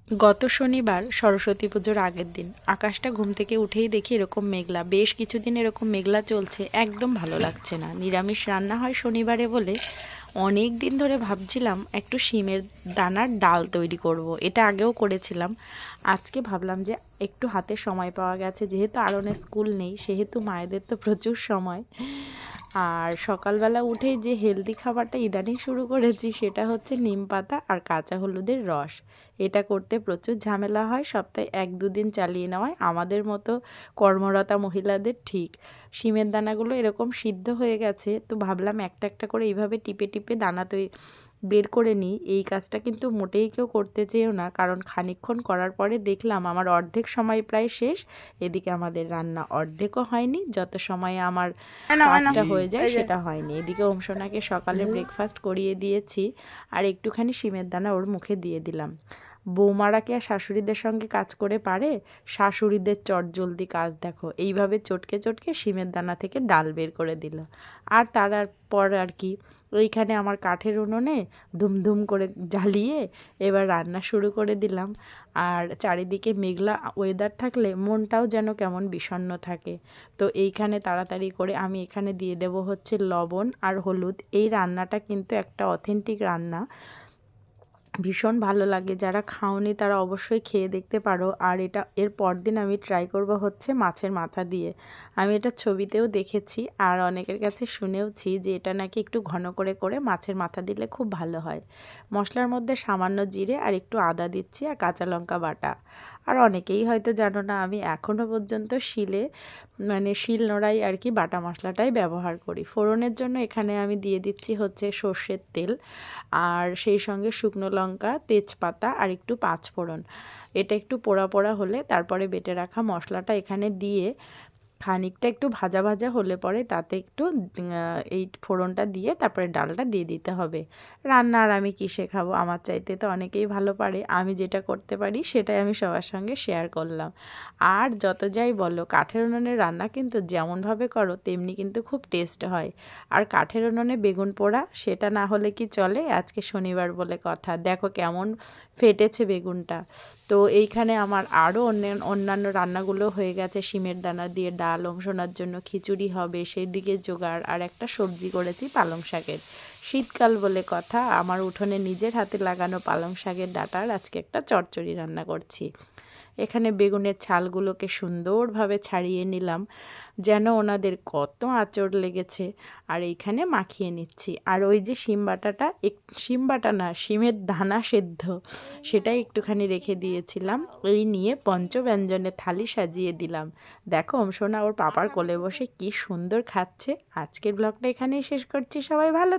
গত শনিবার সরস্বতী পুজোর আগের দিন আকাশটা ঘুম থেকে উঠেই দেখি এরকম মেঘলা, বেশ কিছুদিন এরকম মেঘলা চলছে, একদম ভালো লাগছে না। নিরামিষ রান্না হয় শনিবারে বলে অনেক দিন ধরে ভাবছিলাম একটু শিমের দানার ডাল তৈরি করব। এটা আগেও করেছিলাম, আজকে ভাবলাম যে একটু হাতে সময় পাওয়া গেছে, যেহেতু আরনের স্কুল নেই সেহেতু মায়েদের তো প্রচুর সময়। আর সকালবেলা উঠেই যে হেলদি খাবারটা ইদানিং শুরু করেছি সেটা হচ্ছে নিম পাতা আর কাঁচা হলুদের রস। এটা করতে প্রচুর ঝামেলা হয়, সপ্তাহে 1-2 দিন চালিয়ে নেওয়ায় আমাদের মতো কর্মরতা মহিলাদের ঠিক। শিমের দানাগুলো এরকম সিদ্ধ হয়ে গেছে, তো ভাবলাম একটা একটা করে এইভাবে টিপে টিপে দানা বের করে নিই। এই কাজটা কিন্তু মোটেই কেউ করতে চেয়েও না, কারণ খানিকক্ষণ করার পরে দেখলাম আমার অর্ধেক সময় প্রায় শেষ। এদিকে আমাদের রান্না অর্ধেকও হয়নি, যত সময়ে আমার কাজটা হয়ে যায় সেটা হয়নি। এদিকে ওমসোনাকে সকালে ব্রেকফাস্ট করিয়ে দিয়েছি আর একটুখানি শিমের দানা ওর মুখে দিয়ে দিলাম। বৌমারা কি আর শাশুড়িদের সঙ্গে কাজ করে পারে? শাশুড়িদের চটজলদি কাজ দেখো, এইভাবে চটকে চটকে শিমের দানা থেকে ডাল বের করে দিল। আর তারপর আর কি, ওইখানে আমার কাঠের উনুনে ধুমধুম করে জ্বালিয়ে এবার রান্না শুরু করে দিলাম। আর চারিদিকে মেঘলা ওয়েদার থাকলে মনটাও যেন কেমন বিষণ্ণ থাকে। তো এইখানে তাড়াতাড়ি করে আমি এখানে দিয়ে দেব হচ্ছে লবণ আর হলুদ। এই রান্নাটা কিন্তু একটা অথেন্টিক রান্না, ভীষণ ভালো লাগে। যারা খাওনি তারা অবশ্যই খেয়ে দেখতে পারো। আর এটা এর পরদিন আমি ট্রাই করব হচ্ছে মাছের মাথা দিয়ে। আমি এটা ছবিতেও দেখেছি আর অনেকের কাছে শুনেওছি যে এটা নাকি একটু ঘন করে করে মাছের মাথা দিলে খুব ভালো হয়। মশলার মধ্যে সামান্য জিরে আর একটু আদা দিচ্ছি আর কাঁচা লঙ্কা বাটা। আর অনেকেই হয়তো জানো না, আমি এখনও পর্যন্ত শিল নোড়াই আর কি বাটা মশলাটাই ব্যবহার করি। ফোড়নের জন্য এখানে আমি দিয়ে দিচ্ছি হচ্ছে সর্ষের তেল, আর সেই সঙ্গে শুকনো লঙ্কা, তেজপাতা আর একটু পাঁচফোড়ন। এটা একটু পোড়া পোড়া হলে তারপরে বেটে রাখা মশলাটা এখানে দিয়ে খানিকটা একটু ভাজা ভাজা হলে পরে তাতে একটু এই ফোড়নটা দিয়ে তারপরে ডালটা দিয়ে দিতে হবে। রান্না আর আমি কী শেখাবো, আমার চাইতে তো অনেকেই ভালো পারে। আমি যেটা করতে পারি সেটাই আমি সবার সঙ্গে শেয়ার করলাম। আর যত যাই বলো, কাঠের উনুনের রান্না কিন্তু যেমনভাবে করো তেমনি কিন্তু খুব টেস্ট হয়। আর কাঠের উনুনে বেগুন পোড়া সেটা না হলে কি চলে? আজকে শনিবার বলে কথা, দেখো কেমন ফেটেছে বেগুনটা। তো এইখানে আমার আরও অন্যান্য রান্নাগুলো হয়ে গেছে। শিমের দানা দিয়ে ডাল, অংশনার জন্য খিচুড়ি হবে সেই দিকে জোগাড়, আর একটা সবজি করেছি পালং শাকের। শীতকাল বলে কথা, আমার উঠোনে নিজের হাতে লাগানো পালং শাকের ডাঁটার আজকে একটা চচ্চড়ি রান্না করছি। এখানে বেগুনের ছালগুলোকে সুন্দরভাবে ছাড়িয়ে নিলাম, যেন ওনাদের কত আঁচড় লেগেছে। আর এইখানে মাখিয়ে নিচ্ছি। আর ওই যে শিম বাটা না, শিমের দানা সেদ্ধ, সেটাই একটুখানি রেখে দিয়েছিলাম। এই নিয়ে পঞ্চব্যঞ্জনের থালি সাজিয়ে দিলাম। দেখো সোনা ওর পাপার কোলে বসে কি সুন্দর খাচ্ছে। আজকের ব্লগটা এখানেই শেষ করছি, সবাই ভালো